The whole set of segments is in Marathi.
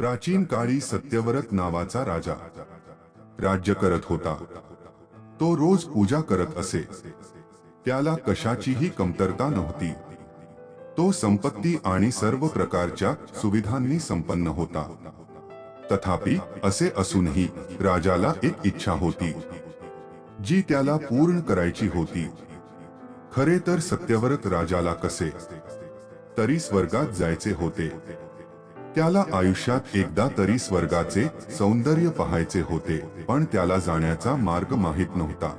प्राचीन काळी सत्यव्रत नावाचा राजा राज्य करत होता। तो रोज पूजा करत असे। त्याला कशाचीही कमतरता नव्हती। तो संपत्ती आणि सर्व प्रकारच्या सुविधांनी संपन्न होता। तथापि असे असूनही राजाला एक इच्छा होती जी त्याला पूर्ण करायची होती। खरे तर सत्यव्रत राजाला कसे तरी स्वर्गात जायचे होते। त्याला आयुष्यात एकदा तरी स्वर्गाचे सौंदर्य पाहायचे होते, पण त्याला जाण्याचा मार्ग माहित नव्हता।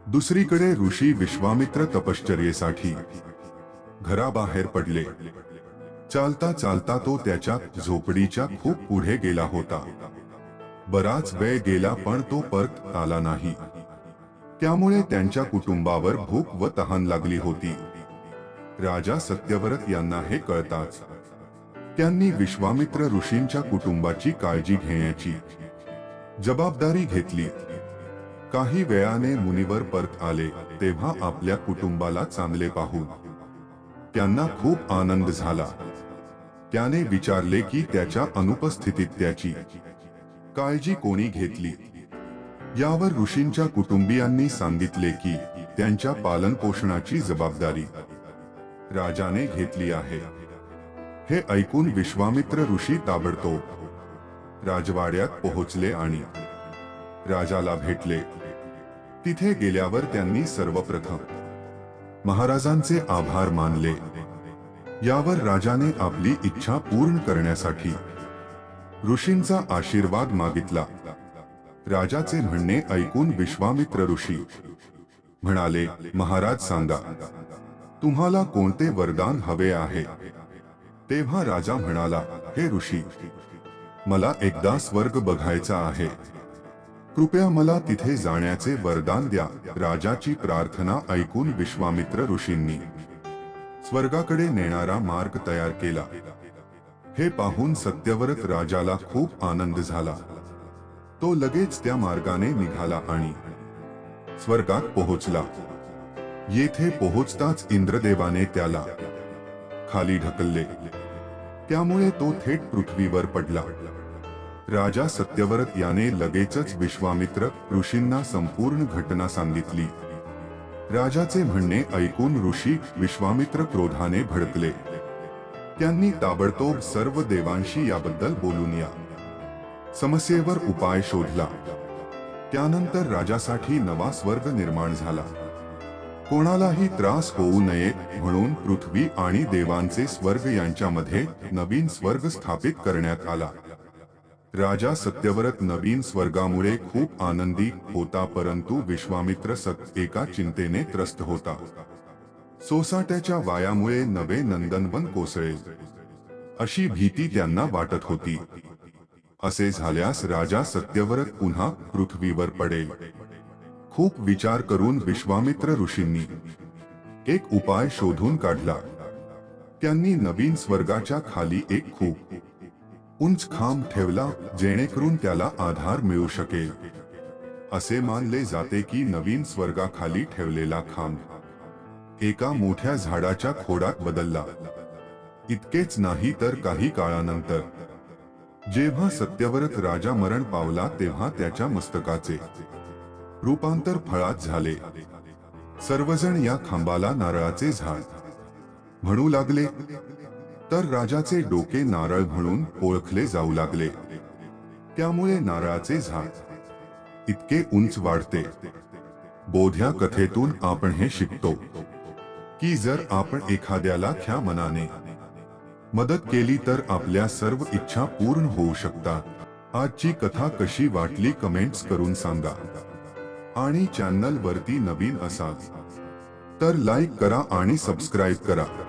दुसरीकडे ऋषी विश्वामित्र तपश्चर्येसाठी घराबाहेर पडले। चालता चालता तो त्याच्या झोपडीच्या खूप पुढे गेला होता। बराच वेळ गेला पण तो परत आला नाही। त्यामुळे त्यांच्या कुटुंबावर भूक व तहान लागली होती। राजा सत्यव्रत यांना हे कळताच त्यांनी विश्वामित्र ऋषींच्या कुटुंबाची काळजी घेण्याची जबाबदारी घेतली। काही वेळाने मुनिवर परत आले तेव्हा आपल्या कुटुंबाला चांगले पाहून त्यांना खूप आनंद झाला। त्याने विचारले की त्याच्या अनुपस्थितीत त्याची काळजी कोणी घेतली। यावर ऋषींच्या कुटुंबियांनी सांगितले की त्यांच्या पालनपोषणाची जबाबदारी राजाने घेतली आहे। हे ऐकून विश्वामित्र ऋषी ताबडतोब राजवाड्यात पोहोचले आणि राजाला भेटले। तिथे गेल्यावर त्यांनी सर्वप्रथम महाराजांचे आभार मानले। यावर राजाने आपली इच्छा पूर्ण करण्यासाठी ऋषींचा आशीर्वाद मागितला। राजाचे म्हणणे ऐकून विश्वामित्र ऋषी म्हणाले, महाराज सांगा, तुम्हाला कोणते वरदान हवे आहे? तेव्हा राजा म्हणाला, हे ऋषी, मला एकदा स्वर्ग बघायचा आहे। कृपया मला तिथे जाण्याचे वरदान द्या। राजाची प्रार्थना ऐकून विश्वामित्र ऋषींनी स्वर्गाकडे नेणारा मार्ग तयार केला। हे पाहून सत्यव्रत राजाला खूप आनंद झाला। तो लगेच त्या मार्गाने निघाला आणि स्वर्गात पोहोचला। येथे पोहोचताच इंद्रदेवाने त्याला खाली ढकलले, त्यामुळे तो थेट पृथ्वीवर पडला। राजा सत्यव्रत याने लगेचच विश्वामित्र ऋषींना संपूर्ण घटना सांगितली। राजाचे म्हणणे ऐकून ऋषी विश्वामित्र क्रोधाने भडकले। त्यांनी ताबडतोब सर्व देवांशी याबद्दल बोलून या समस्येवर उपाय शोधला। त्यानंतर राजासाठी नवा स्वर्ग निर्माण झाला। कोणालाही त्रास होऊ नये म्हणून पृथ्वी आणि देवांचे स्वर्ग यांच्यामध्ये नवीन स्वर्ग स्थापित करण्यात आला। राजा सत्यव्रत नवीन स्वर्गामुळे खूप आनंदी होता, परंतु विश्वामित्र एका चिंतेने त्रस्त होता। सोसाट्याच्या वायामुळे नवे नंदनवन कोसळेल अशी भीती त्यांना वाटत होती। असे झाल्यास राजा सत्यव्रत पुन्हा पृथ्वीवर पडेल। खूप विचार करून विश्वामित्र ऋषींनी एक उपाय शोधून काढला। त्यांनी नवीन स्वर्गाच्या खाली एक खूप उंच खांब ठेवला, जेणेकरून त्याला आधार मिळू शकेल। असे मानले जाते की नवीन स्वर्गाखाली ठेवलेला खांब एका मोठ्या झाडाच्या खोडात बदलला। इतकेच नाही तर काही काळानंतर जेव्हा सत्यव्रत राजा मरण पावला तेव्हा त्याच्या मस्तकाचे रूपांतर फळात झाले। सर्वजण या खांबाला नारळाचे झाड म्हणू लागले, तर राजाचे डोके नारळ म्हणून ओळखले जाऊ लागले। त्यामुळे नारळाचे झाड इतके उंच वाढते। बोध्या कथेतून आपण हे शिकतो की जर आपण एखाद्याला ख्या मनाने मदत केली तर आपल्या सर्व इच्छा पूर्ण होऊ शकतात। आजची कथा कशी वाटली कमेंट्स करून सांगा। आणि चॅनल वरती नवीन असाल तर लाईक करा आणि सबस्क्राईब करा।